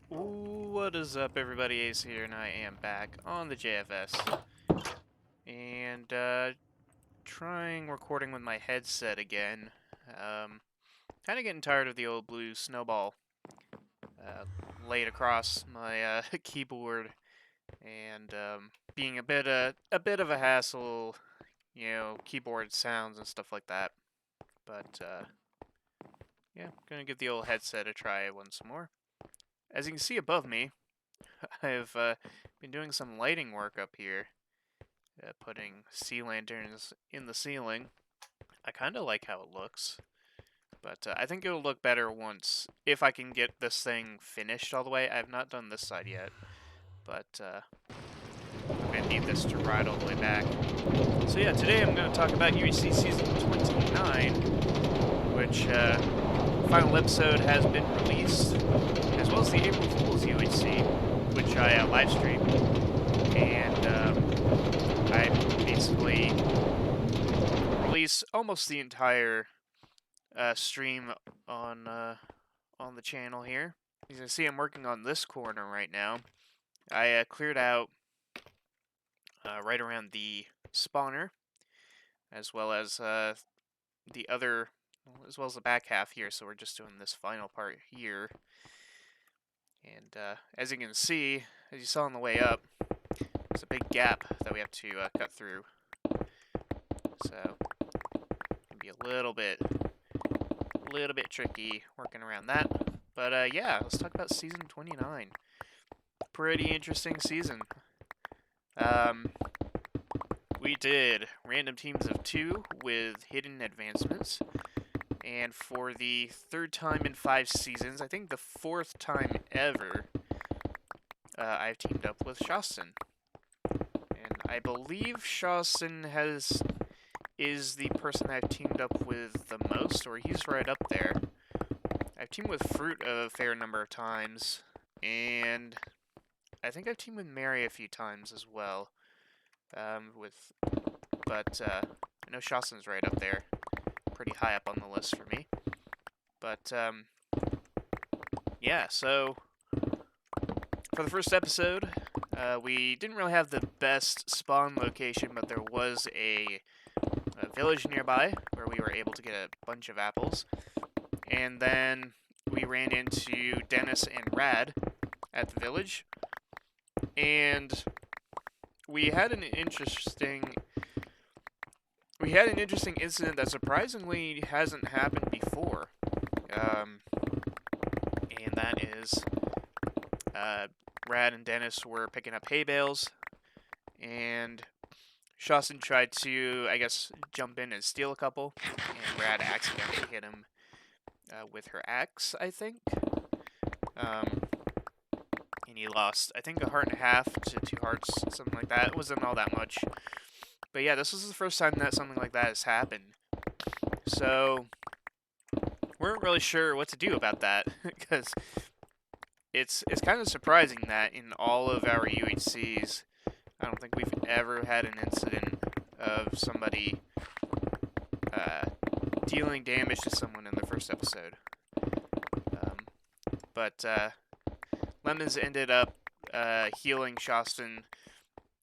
What is up, everybody? Ace here, and I am back on the JFS. And, trying recording with my headset again. Kind of getting tired of the old blue snowball laid across my keyboard, and being a bit of a hassle, keyboard sounds and stuff like that. But, yeah, gonna give the old headset a try once more. As you can see above me, I've been doing some lighting work up here, putting sea lanterns in the ceiling. I kind of like how it looks, but I think it'll look better if I can get this thing finished all the way. I have not done this side yet, but I'm going to need this to ride all the way back. So yeah, today I'm going to talk about UHC Season 29, which final episode has been released, as well as the April Fool's UHC, which I live streamed, and I basically release almost the entire stream on the channel here. You can see I'm working on this corner right now. I cleared out right around the spawner, as well as the other, as well as the back half here. So we're just doing this final part here. And as you can see, as you saw on the way up, there's a big gap that we have to cut through. So it can be a little bit tricky working around that. But yeah, let's talk about Season 29. Pretty interesting season. We did random teams of 2 with hidden advancements. And for the 3rd time in 5 seasons, I think the 4th time ever, I've teamed up with Shawson. And I believe Shawson is the person I've teamed up with the most, or he's right up there. I've teamed with Fruit a fair number of times, and I think I've teamed with Mary a few times as well. But I know Shawson's right up there, pretty high up on the list for me. But yeah, so for the first episode, we didn't really have the best spawn location, but there was a village nearby where we were able to get a bunch of apples. And then we ran into Dennis and Rad at the village, and we had an interesting incident that surprisingly hasn't happened before. And that is Rad and Dennis were picking up hay bales, and Shawson tried to, I guess, jump in and steal a couple, and Rad accidentally hit him with her axe, I think. And he lost, I think, a heart and a half to 2 hearts, something like that. It wasn't all that much. But yeah, this was the first time that something like that has happened. So, we weren't really sure what to do about that, because it's kind of surprising that in all of our UHCs, I don't think we've ever had an incident of somebody dealing damage to someone in the first episode. But Lemons ended up healing Shawson,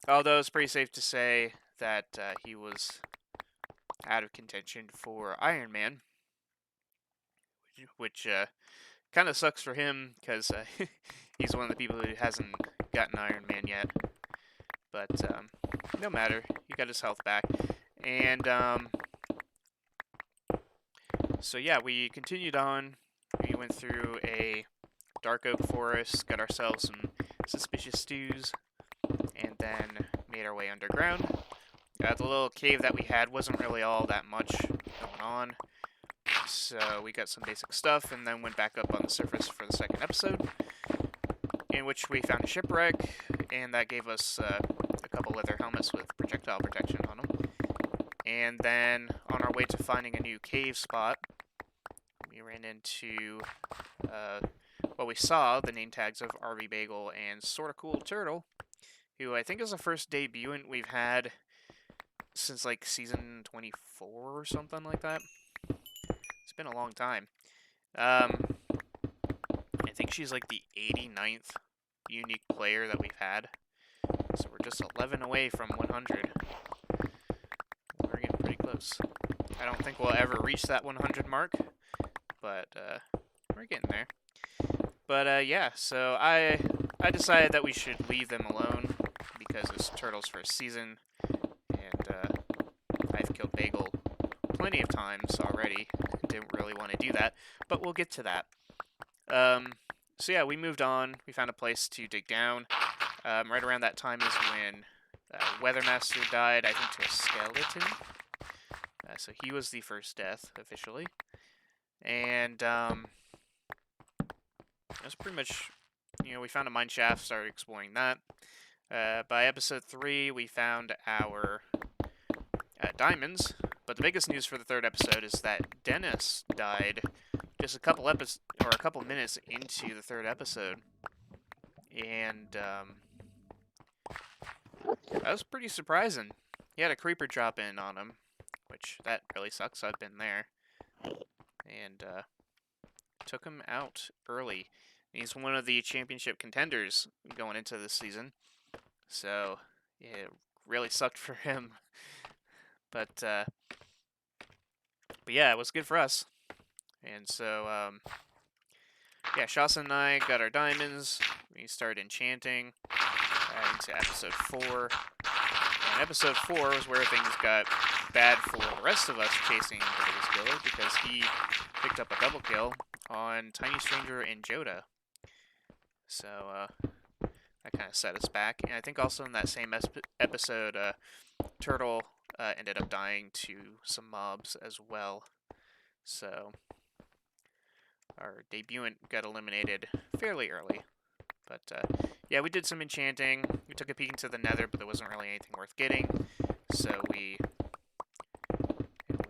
although it's pretty safe to say that he was out of contention for Iron Man, which kind of sucks for him, because he's one of the people who hasn't gotten Iron Man yet. But no matter, he got his health back. And so yeah, we continued on. We went through a dark oak forest, got ourselves some suspicious stews, and then made our way underground. The little cave that we had wasn't really all that much going on, so we got some basic stuff, and then went back up on the surface for the second episode, in which we found a shipwreck, and that gave us a couple leather helmets with projectile protection on them. And then, on our way to finding a new cave spot, we ran into, we saw the name tags of RV Bagel and Sorta Cool Turtle, who I think is the first debutant we've had since, like, Season 24 or something like that. It's been a long time. I think she's like the 89th unique player that we've had. So we're just 11 away from 100. We're getting pretty close. I don't think we'll ever reach that 100 mark, but we're getting there. But yeah, so I decided that we should leave them alone because it's Turtles for a season, and I've killed Bagel plenty of times already. Didn't really want to do that, but we'll get to that. So yeah, we moved on. We found a place to dig down. Right around that time is when Weathermaster died, I think, to a skeleton. So he was the first death, officially. And that's pretty much, we found a mine shaft, started exploring that. By episode 3, we found our diamonds. But the biggest news for the third episode is that Dennis died just a couple minutes into the third episode. And that was pretty surprising. He had a creeper drop in on him, which that really sucks. I've been there. And took him out early. He's one of the championship contenders going into this season. So it really sucked for him. But yeah, it was good for us. And so, yeah, Shasa and I got our diamonds. We started enchanting into episode 4. And episode 4 was where things got bad for the rest of us chasing the biggest killer, because he picked up a double kill on Tiny Stranger and Joda. So that kind of set us back. And I think also in that same episode, Turtle ended up dying to some mobs as well. So our debutant got eliminated fairly early. But yeah, we did some enchanting. We took a peek into the nether, but there wasn't really anything worth getting. So we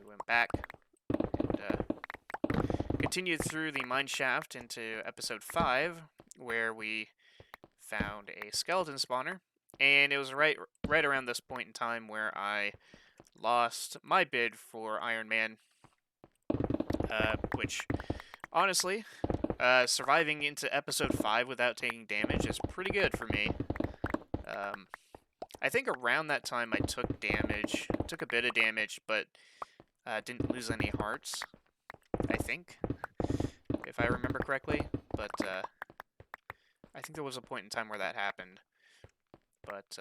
went back and continued through the mine shaft into episode 5, where we found a skeleton spawner. And it was right around this point in time where I lost my bid for Iron Man, which, honestly, surviving into episode 5 without taking damage is pretty good for me. I think around that time I took a bit of damage, but didn't lose any hearts, I think, if I remember correctly. But I think there was a point in time where that happened. But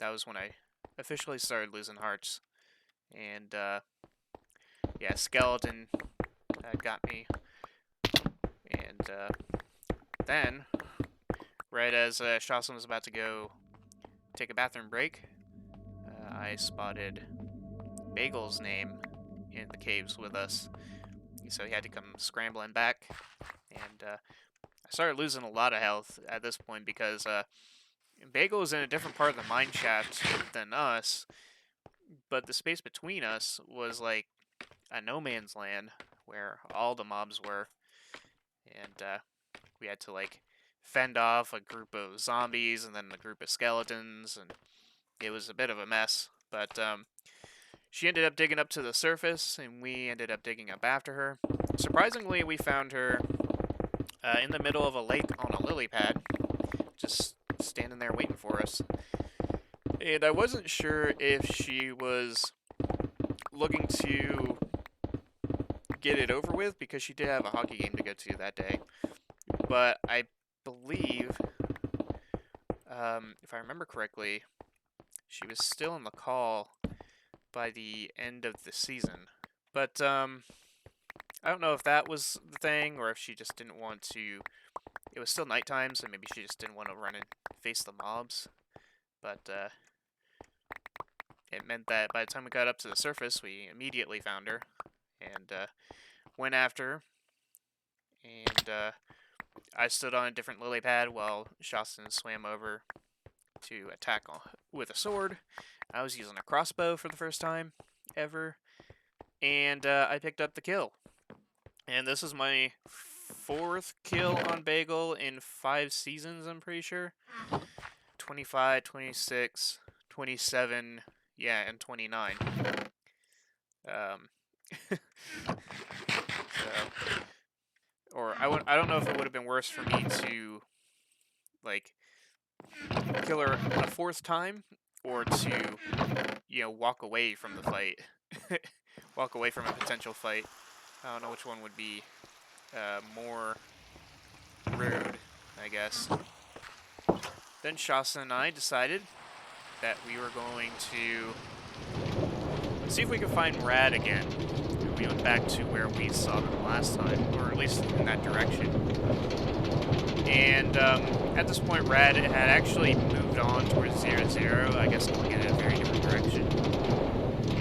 that was when I officially started losing hearts. And yeah, skeleton got me. And then, right as Shawson was about to go take a bathroom break, I spotted Bagel's name in the caves with us. So he had to come scrambling back. And I started losing a lot of health at this point because Bagel was in a different part of the mine shaft than us, but the space between us was like a no man's land where all the mobs were, and we had to like fend off a group of zombies and then a group of skeletons, and it was a bit of a mess. But she ended up digging up to the surface, and we ended up digging up after her. Surprisingly, we found her in the middle of a lake on a lily pad, just standing there waiting for us. And I wasn't sure if she was looking to get it over with, because she did have a hockey game to go to that day. But I believe, if I remember correctly, she was still in the call by the end of the season. But I don't know if that was the thing, or if she just didn't want to. It was still nighttime, so maybe she just didn't want to run and face the mobs. But it meant that by the time we got up to the surface, we immediately found her and went after her. And I stood on a different lily pad while Shaston swam over to attack with a sword. I was using a crossbow for the first time ever, and I picked up the kill. And this is my 4th kill on Bagel in 5 seasons, I'm pretty sure. 25, 26, 27, yeah, and 29. So, or I don't know if it would have been worse for me to, like, kill her a fourth time, or to, walk away from the fight. Walk away from a potential fight. I don't know which one would be more rude, I guess. Then Shasta and I decided that we were going to see if we could find Rad again. We went back to where we saw them last time, or at least in that direction. And at this point, Rad had actually moved on towards 0-0, I guess going in a very different direction.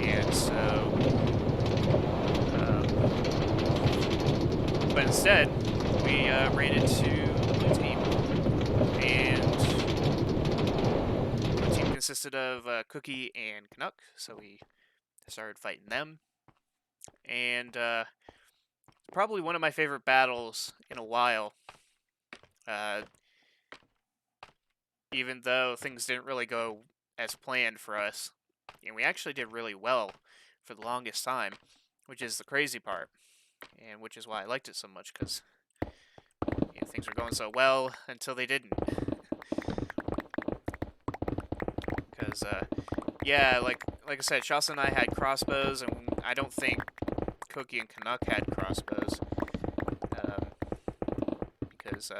And so, but instead, we ran into Blue Team. And Blue Team consisted of Cookie and Canuck, so we started fighting them. And probably one of my favorite battles in a while. Even though things didn't really go as planned for us. And we actually did really well for the longest time, which is the crazy part. And which is why I liked it so much, because things were going so well until they didn't. Because, yeah, like I said, Shasta and I had crossbows, and I don't think Cookie and Canuck had crossbows. Because,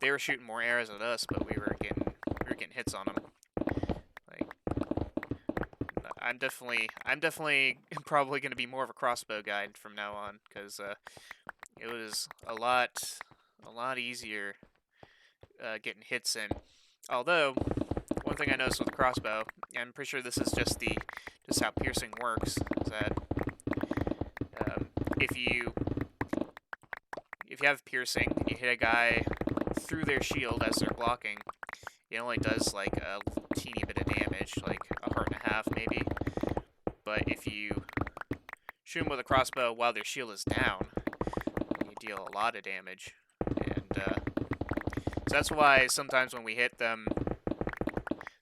they were shooting more arrows at us, but we were getting hits on them. Like, I'm definitely probably going to be more of a crossbow guy from now on, because it was a lot easier getting hits in. Although, one thing I noticed with the crossbow, and I'm pretty sure this is just how piercing works, is that if you have piercing and you hit a guy through their shield as they're blocking, it only does like a teeny bit of damage, like a heart and a half maybe. But if you shoot them with a crossbow while their shield is down, you deal a lot of damage. And so that's why sometimes when we hit them,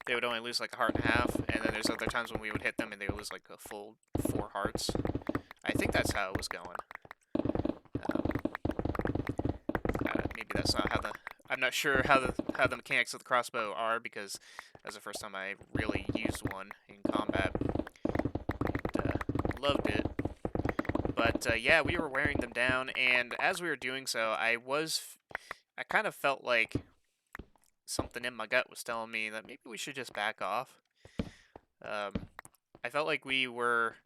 they would only lose like a heart and a half, and then there's other times when we would hit them and they would lose like a full 4 hearts. I think that's how it was going. Maybe that's not how I'm not sure how the mechanics of the crossbow are, because that's the first time I really used one in combat. And loved it. But yeah, we were wearing them down, and as we were doing so, I kind of felt like something in my gut was telling me that maybe we should just back off. I felt like we were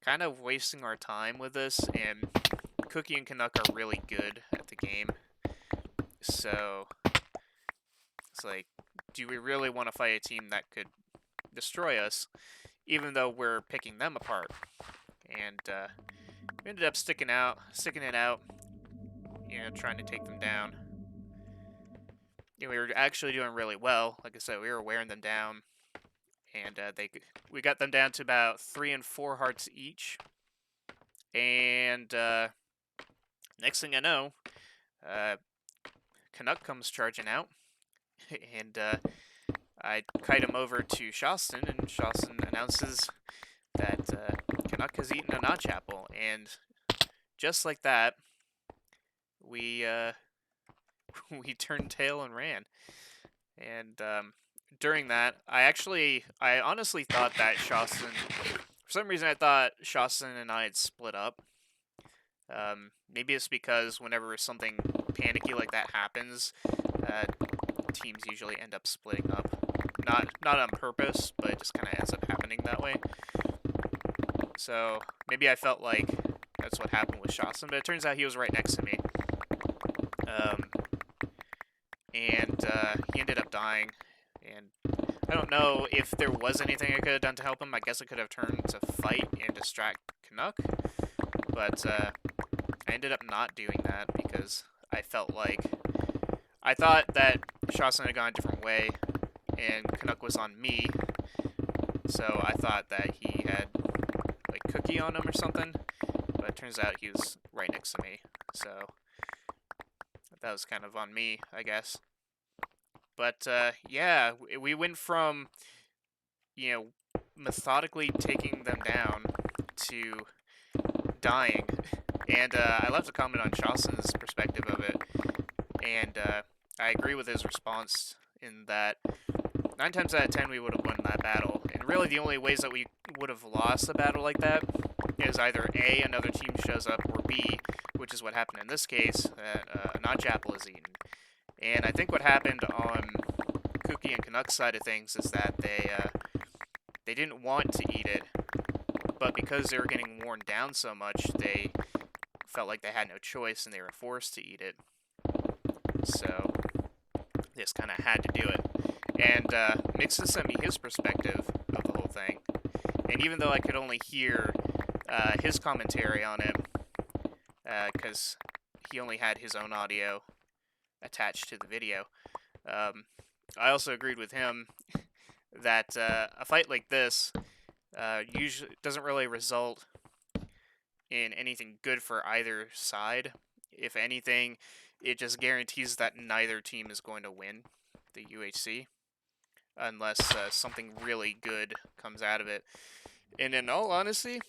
kind of wasting our time with this, and Cookie and Canuck are really good at the game. So, it's like, do we really want to fight a team that could destroy us, even though we're picking them apart? And we ended up sticking it out, trying to take them down. We were actually doing really well. Like I said, we were wearing them down, and we got them down to about 3 and 4 hearts each. And next thing I know, Canuck comes charging out, and I kite him over to Shaston, and Shaston announces that Canuck has eaten a notch apple, and just like that, we turned tail and ran. And during that, I honestly thought that Shaston, for some reason I thought Shaston and I had split up. Maybe it's because whenever something panicky like that happens, teams usually end up splitting up. Not on purpose, but it just kind of ends up happening that way. So maybe I felt like that's what happened with Shaston, but it turns out he was right next to me. And he ended up dying, and I don't know if there was anything I could have done to help him. I guess I could have turned to fight and distract Canuck, but I ended up not doing that because I thought that Shaston had gone a different way, and Canuck was on me, so I thought that he had like Cookie on him or something, but it turns out he was right next to me, so that was kind of on me, I guess. But yeah, we went from methodically taking them down to dying And I left a comment on Shawson's perspective of it, and I agree with his response in that 9 times out of 10 we would have won that battle. And really the only ways that we would have lost a battle like that is either A, another team shows up, or B, which is what happened in this case, that a notch apple is eaten. And I think what happened on Cookie and Canuck's side of things is that they didn't want to eat it, but because they were getting worn down so much, they felt like they had no choice and they were forced to eat it. So they just kind of had to do it. And Mixon sent me his perspective of the whole thing. And even though I could only hear his commentary on it, because he only had his own audio attached to the video, I also agreed with him that a fight like this usually doesn't really result in anything good for either side. If anything, it just guarantees that neither team is going to win the UHC unless something really good comes out of it. And in all honesty,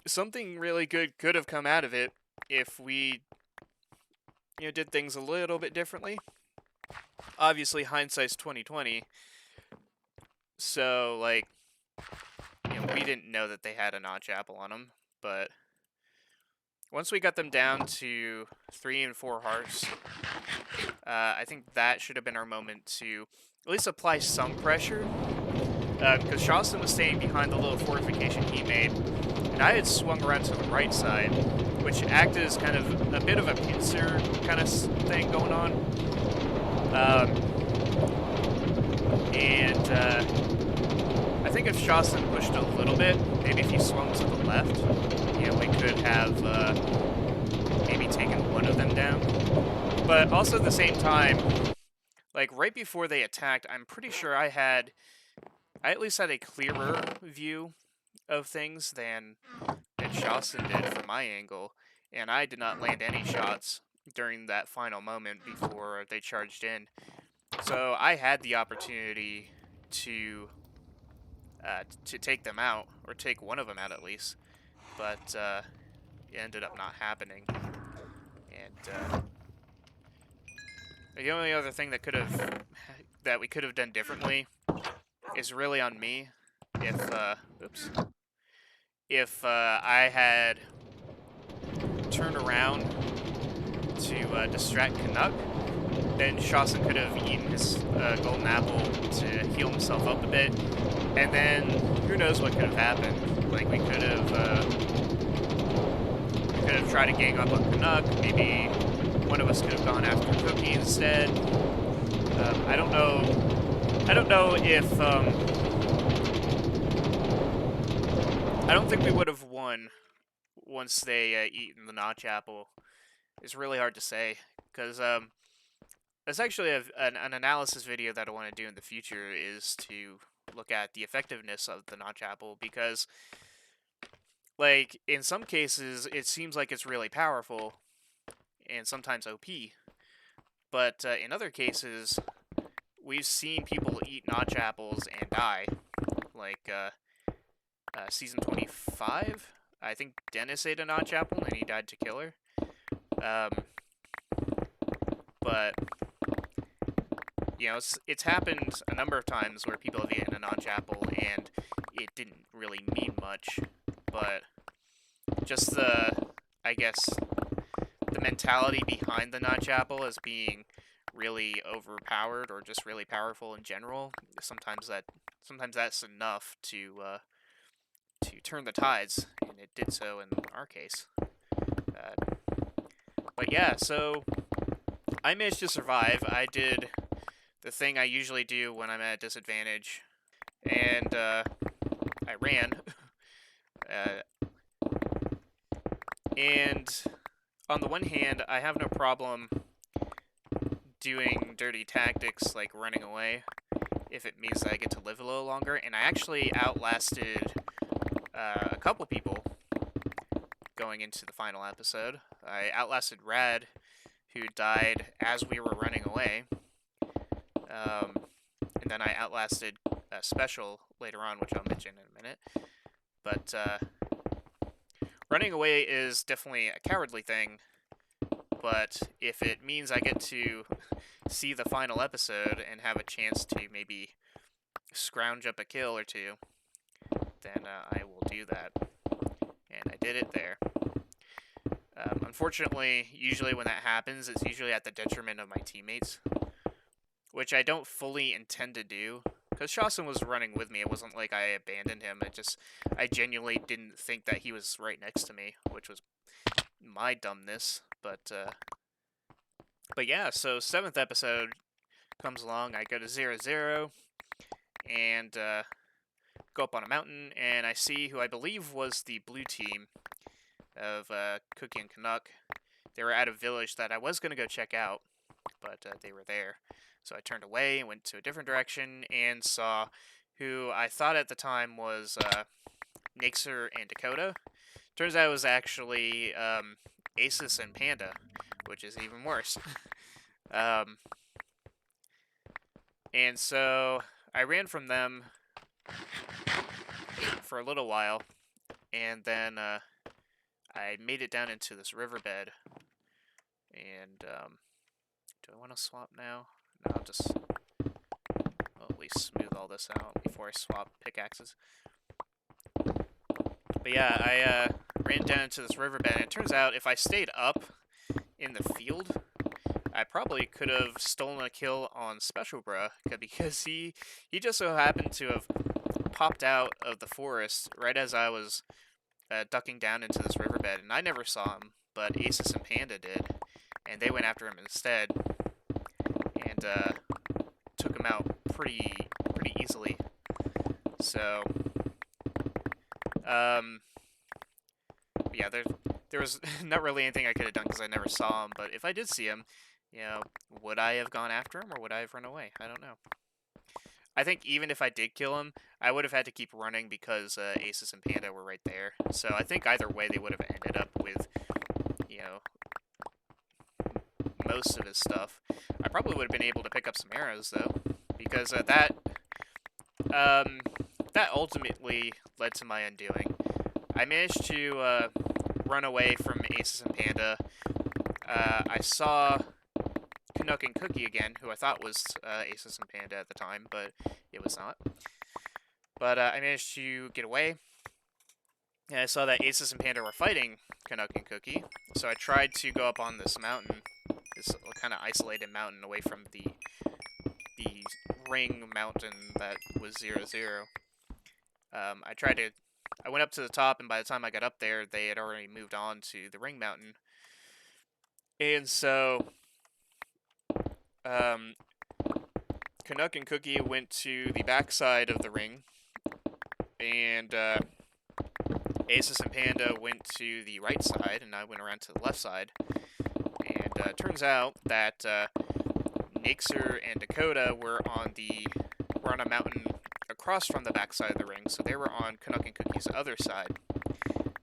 something really good could have come out of it if we did things a little bit differently. Obviously, hindsight's 2020. So, like, we didn't know that they had a notch apple on them, but once we got them down to 3 and 4 hearts, I think that should have been our moment to at least apply some pressure, because Shawson was staying behind the little fortification he made, and I had swung around to the right side, which acted as kind of a bit of a pincer kind of thing going on. And I think if Shawson pushed a little bit, maybe if he swung to the left, we could have maybe taken one of them down. But also at the same time, like right before they attacked, I'm pretty sure I at least had a clearer view of things than Shawson did from my angle, and I did not land any shots during that final moment before they charged in. So I had the opportunity to take them out, or take one of them out at least, but it ended up not happening. And the only other thing that we could have done differently is really on me. If I had turned around to distract Canuck, then Shawson could have eaten his golden apple to heal himself up a bit, and then who knows what could have happened. Like we could have tried to gang up on Canuck. Maybe one of us could have gone after Cookie instead. I don't know. I don't know if I don't think we would have won once they eaten the notch apple. It's really hard to say, because there's actually an analysis video that I want to do in the future, is to look at the effectiveness of the notch apple, because like in some cases it seems like it's really powerful and sometimes OP, but in other cases we've seen people eat notch apples and die, like season 25, I think Dennis ate a notch apple and he died to Killer. But it's happened a number of times where people have eaten a notch apple and it didn't really mean much, but just I guess the mentality behind the notch apple as being really overpowered or just really powerful in general, sometimes that's enough to turn the tides, and it did so in our case. But yeah, so I managed to survive. I did the thing I usually do when I'm at a disadvantage, and I ran. And on the one hand, I have no problem doing dirty tactics like running away if it means that I get to live a little longer, and I actually outlasted a couple people going into the final episode. I outlasted Rad, who died as we were running away, and then I outlasted Special later on, which I'll mention in a minute. But running away is definitely a cowardly thing, but if it means I get to see the final episode and have a chance to maybe scrounge up a kill or two, then I will do that. And I did it there. Unfortunately, usually when that happens, it's usually at the detriment of my teammates, which I don't fully intend to do. Because Shawson was running with me, it wasn't like I abandoned him. I genuinely didn't think that he was right next to me, which was my dumbness. But yeah, so 7th episode comes along. I go to 0-0 and go up on a mountain, and I see who I believe was the blue team of Cookie and Canuck. They were at a village that I was going to go check out, but they were there. So I turned away and went to a different direction and saw who I thought at the time was Nixer and Dakota. Turns out it was actually Asus and Panda, which is even worse. And so I ran from them for a little while, and then I made it down into this riverbed. And do I want to swap now? No, I'll just at least smooth all this out before I swap pickaxes. But yeah, I ran down into this riverbed, and it turns out if I stayed up in the field, I probably could have stolen a kill on Special Bruh, because he just so happened to have popped out of the forest right as I was ducking down into this riverbed, and I never saw him, but Asus and Panda did, and they went after him instead, and took him out pretty easily. So, yeah, there was not really anything I could have done because I never saw him, but if I did see him, you know, would I have gone after him or would I have run away? I don't know. I think even if I did kill him, I would have had to keep running because Asus and Panda were right there. So I think either way they would have ended up with, you know, most of his stuff. I probably would have been able to pick up some arrows though, because that ultimately led to my undoing. I managed to run away from Asus and Panda. I saw Canuck and Cookie again, who I thought was Asus and Panda at the time, but it was not. But I managed to get away, and I saw that Asus and Panda were fighting Canuck and Cookie, so I tried to go up on this mountain, this kind of isolated mountain away from the ring mountain that was 0-0. I went up to the top, and by the time I got up there, they had already moved on to the ring mountain. And so, Canuck and Cookie went to the backside of the ring, and Asus and Panda went to the right side, and I went around to the left side. And turns out that Nixer and Dakota were on a mountain across from the backside of the ring, so they were on Canuck and Cookie's other side.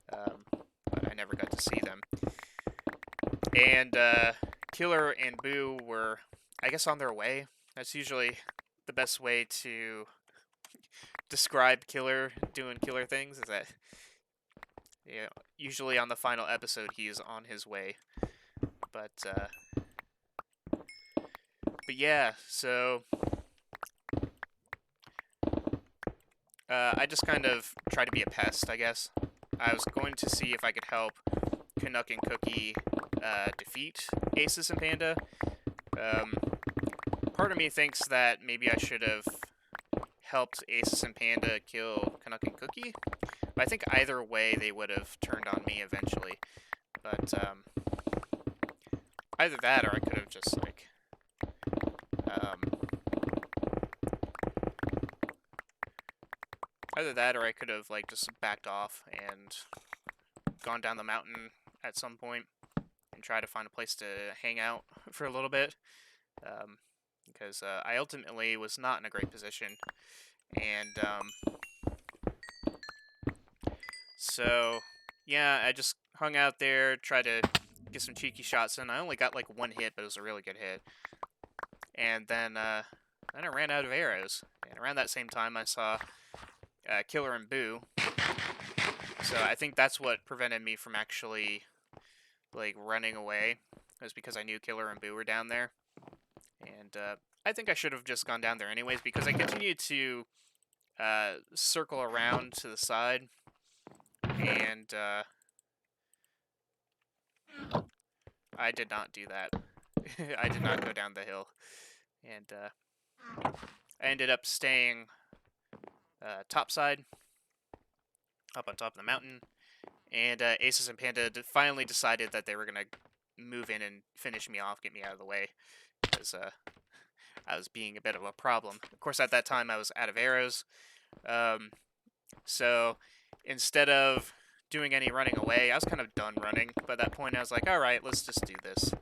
But I never got to see them. And Killer and Boo were, I guess, on their way. That's usually the best way to describe Killer doing Killer things, is that, you know, usually on the final episode he is on his way. But yeah, so I just kind of tried to be a pest, I guess. I was going to see if I could help Canuck and Cookie defeat Asus and Panda. Part of me thinks that maybe I should have helped Asus and Panda kill Canuck and Cookie, but I think either way they would have turned on me eventually. But either that or I could have just, like, either that or I could have, like, just backed off and gone down the mountain at some point and try to find a place to hang out for a little bit. Because I ultimately was not in a great position. And so, yeah, I just hung out there, tried to get some cheeky shots in. I only got like one hit, but it was a really good hit. And then I ran out of arrows. And around that same time, I saw Killer and Boo. So I think that's what prevented me from actually, like, running away. It was because I knew Killer and Boo were down there. And I think I should have just gone down there anyways, because I continued to circle around to the side. And I did not do that. I did not go down the hill. And I ended up staying topside, up on top of the mountain. And Aces and Panda finally decided that they were going to move in and finish me off, get me out of the way. Because I was being a bit of a problem. Of course, at that time, I was out of arrows. So instead of doing any running away, I was kind of done running. But at that point, I was like, all right, let's just do this.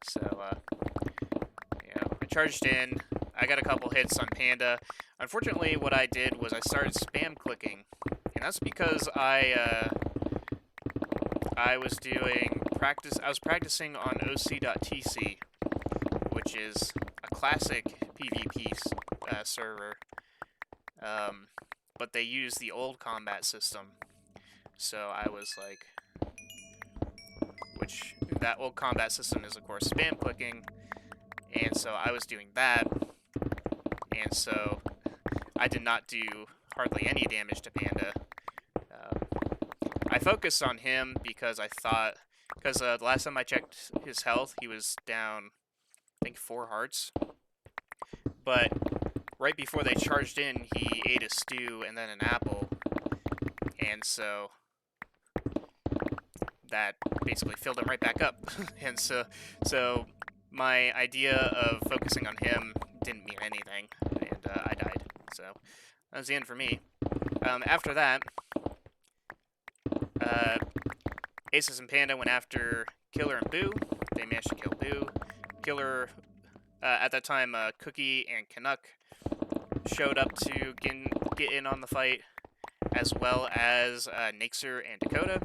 So, I charged in. I got a couple hits on Panda. Unfortunately, what I did was I started spam clicking. And that's because I was doing practice. I was practicing on OC.tc, which is a classic PvP server. But they use the old combat system. So I was like, which that old combat system is of course spam clicking, and so I was doing that, and so I did not do hardly any damage to Panda. I focused on him because I thought, because the last time I checked his health, he was down, I think 4 hearts, but right before they charged in, he ate a stew and then an apple, and so that basically filled him right back up. And so my idea of focusing on him didn't mean anything, and I died. So that was the end for me. After that, Aces and Panda went after Killer and Boo. They managed to kill Boo. Killer, at that time, Cookie and Canuck showed up to get in on the fight, as well as Nixer and Dakota.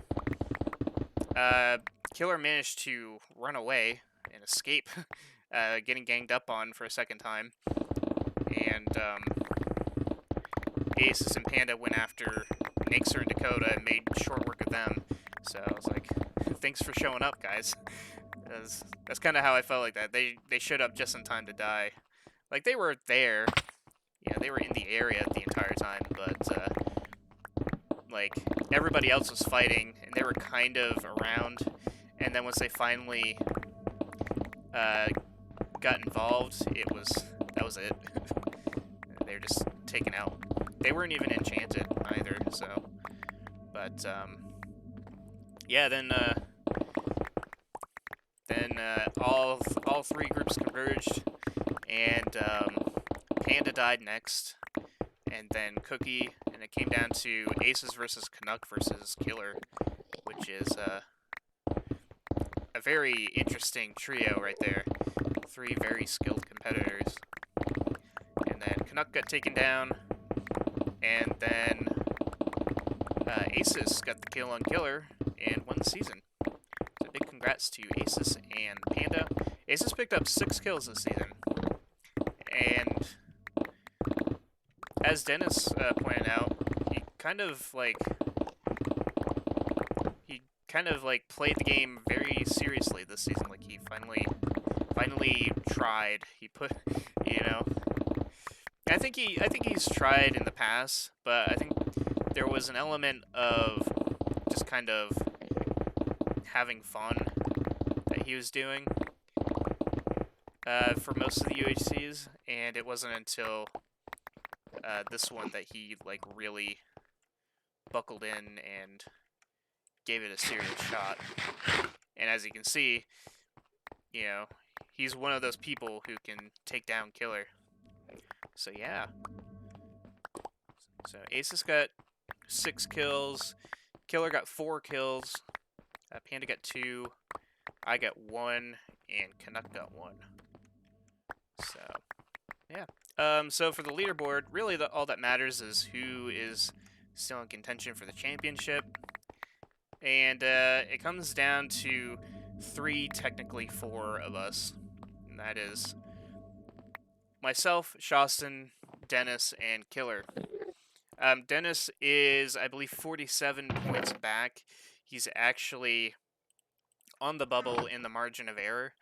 Killer managed to run away and escape, getting ganged up on for a second time. And Aces and Panda went after Nixer and Dakota and made short work of them. So I was like, thanks for showing up, guys. That's kind of how I felt like that. They showed up just in time to die. Like, they were there. Yeah, they were in the area the entire time, but like, everybody else was fighting, and they were kind of around, and then once they finally got involved, that was it. They were just taken out. They weren't even enchanted either, so, but, yeah, then all 3 groups converged, and Panda died next, and then Cookie, and it came down to Aces versus Canuck versus Killer, which is a very interesting trio right there. 3 very skilled competitors. And then Canuck got taken down, and then Aces got the kill on Killer and won the season. So big congrats to Aces and Panda. Aces picked up 6 kills this season, and as Dennis pointed out, he kind of played the game very seriously this season. Like, he finally tried. He put, I think he's tried in the past, but I think there was an element of just kind of having fun that he was doing for most of the UHCs, and it wasn't until this one that he really buckled in and gave it a serious shot. And as you can see, he's one of those people who can take down Killer. So yeah. So Aces got 6 kills, Killer got 4 kills, Panda got 2, I got 1, and Canuck got 1. So yeah. So for the leaderboard, really all that matters is who is still in contention for the championship. And it comes down to 3, technically 4 of us. And that is myself, Shostin, Dennis, and Killer. Dennis is, I believe, 47 points back. He's actually on the bubble in the margin of error,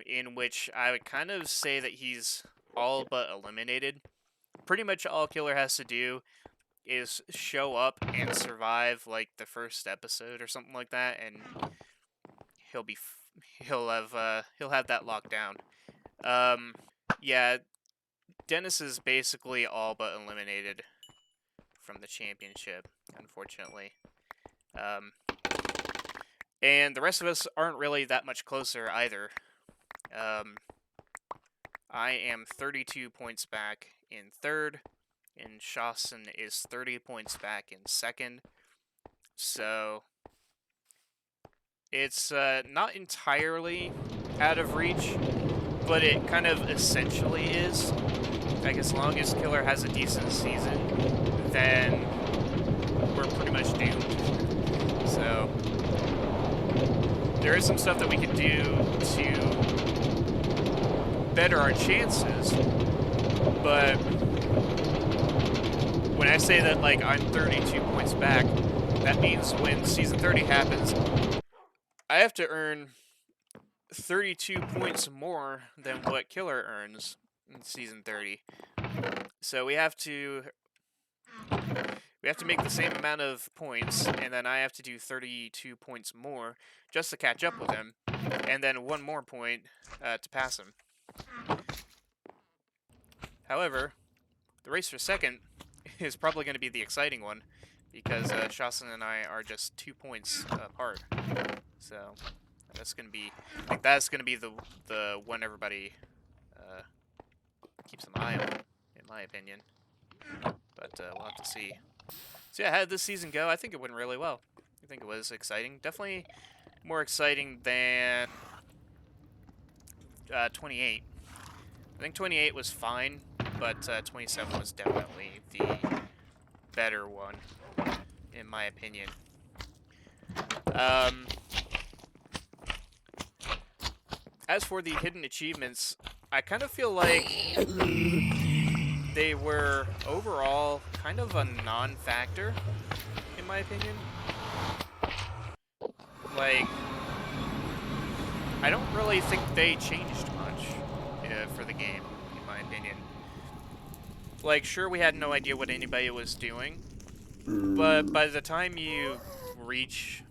in which I would kind of say that he's all but eliminated. Pretty much all Killer has to do is show up and survive like the first episode or something like that, and he'll have that locked down. Yeah, Dennis is basically all but eliminated from the championship, unfortunately. And the rest of us aren't really that much closer either. I am 32 points back in third, and Shawson is 30 points back in second. So it's not entirely out of reach, but it kind of essentially is. Like, as long as Killer has a decent season, then we're pretty much doomed. So there is some stuff that we can do to better our chances, but when I say that, like, I'm 32 points back, that means when Season 30 happens, I have to earn 32 points more than what Killer earns in Season 30. So we have to make the same amount of points, and then I have to do 32 points more just to catch up with him, and then one more point to pass him. However, the race for second is probably going to be the exciting one, because Shawson and I are just 2 points apart. So that's going to be the one everybody keeps an eye on, in my opinion. But we'll have to see. So yeah, how did this season go? I think it went really well. I think it was exciting. Definitely more exciting than 28. I think 28 was fine, but 27 was definitely the better one, in my opinion. As for the hidden achievements, I kind of feel like they were overall kind of a non-factor, in my opinion. Like, I don't really think they changed much for the game, in my opinion. Like, sure, we had no idea what anybody was doing, but by the time you reach,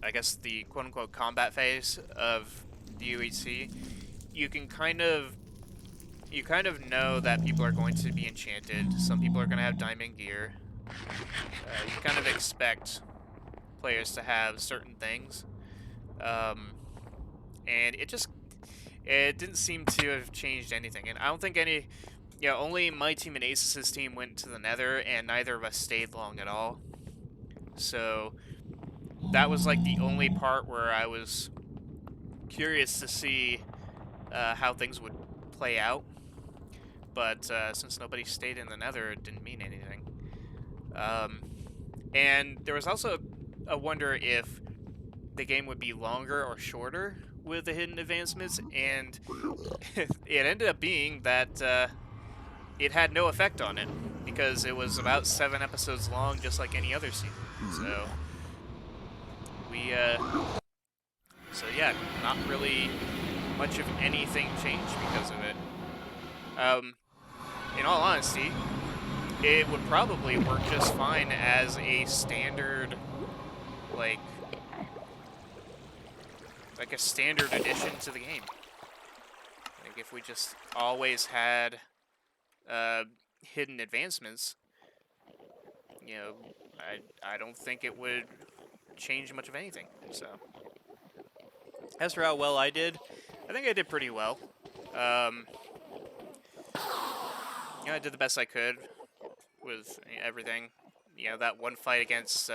I guess, the quote-unquote combat phase of the UHC, you kind of know that people are going to be enchanted. Some people are going to have diamond gear. You kind of expect players to have certain things, and it didn't seem to have changed anything. And I don't think only my team and Aces' team went to the Nether, and neither of us stayed long at all. So that was like the only part where I was curious to see how things would play out. But since nobody stayed in the Nether, it didn't mean anything. And there was also a wonder if the game would be longer or shorter with the hidden advancements, and it ended up being that it had no effect on it, because it was about 7 episodes long, just like any other season. So yeah, not really much of anything changed because of it. In all honesty, it would probably work just fine as a standard, like a standard addition to the game. Like, if we just always had hidden advancements, I don't think it would change much of anything. So, as for how well I did, I think I did pretty well. I did the best I could with everything. That one fight against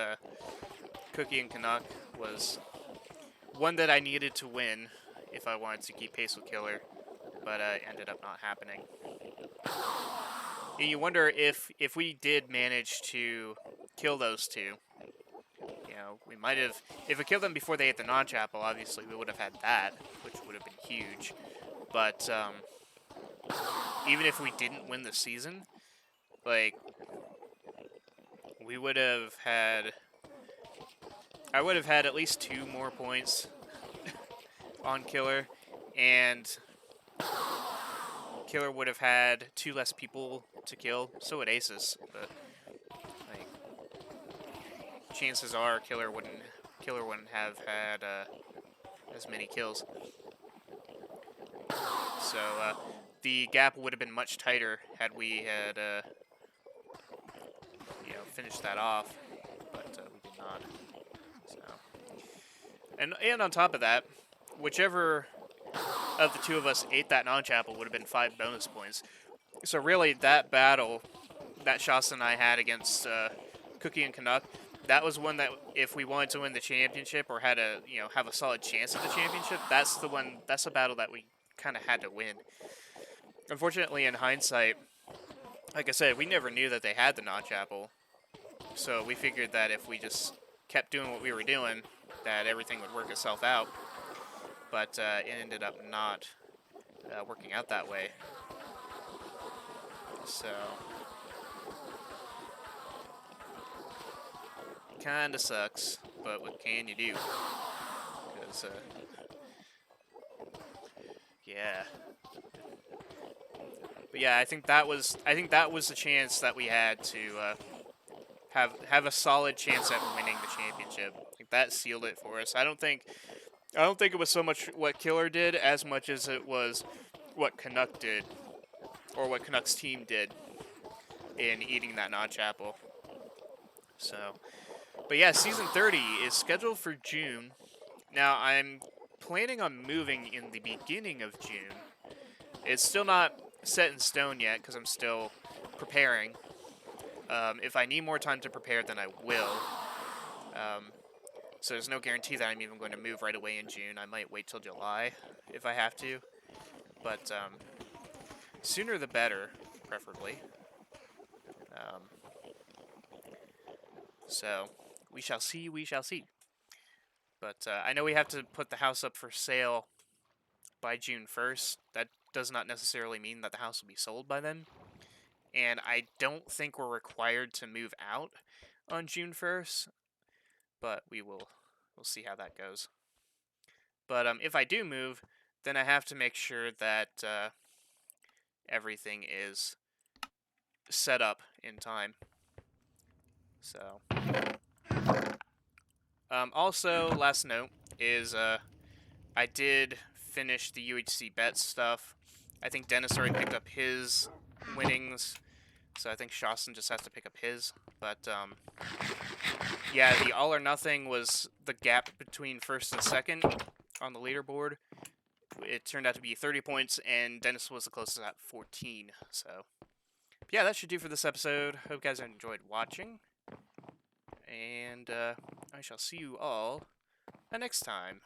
Cookie and Canuck was one that I needed to win if I wanted to keep pace with Killer, but ended up not happening. And you wonder if we did manage to kill those two, we might have, if we killed them before they hit the notch apple, obviously we would have had that, which would have been huge. But even if we didn't win the season, like, we would have had... I would have had at least 2 more points on Killer, and Killer would have had 2 less people to kill. So would Aces, but like, chances are Killer wouldn't have had as many kills. So the gap would have been much tighter had we had finished that off, but we did not. So, and on top of that, whichever of the 2 of us ate that non-chapel would have been 5 bonus points. So really, that battle that Shasta and I had against Cookie and Canuck, that was one that if we wanted to win the championship or had a have a solid chance at the championship, that's the one. That's a battle that we kind of had to win. Unfortunately, in hindsight, like I said, we never knew that they had the non-chapel, so we figured that if we just kept doing what we were doing, that everything would work itself out. But it ended up not working out that way. So, kinda sucks, but what can you do? Because, yeah. But yeah, I think that was the chance that we had to have a solid chance at winning the championship. Like, that sealed it for us. I don't think it was so much what Killer did as much as it was what Canuck did, or what Canuck's team did in eating that non-chapel. So, but yeah, season 30 is scheduled for June. Now, I'm planning on moving in the beginning of June. It's still not set in stone yet because I'm still preparing. If I need more time to prepare, then I will. So there's no guarantee that I'm even going to move right away in June. I might wait till July if I have to. But sooner the better, preferably. So we shall see, we shall see. But I know we have to put the house up for sale by June 1st. That does not necessarily mean that the house will be sold by then. And I don't think we're required to move out on June 1st. But we'll see how that goes. But if I do move, then I have to make sure that everything is set up in time. So, also, last note is I did finish the UHC bet stuff. I think Dennis already picked up his winnings, so I think Shawson just has to pick up his. But yeah, the all or nothing was the gap between first and second on the leaderboard. It turned out to be 30 points, and Dennis was the closest at 14. So, yeah, that should do for this episode. Hope you guys enjoyed watching, and I shall see you all next time.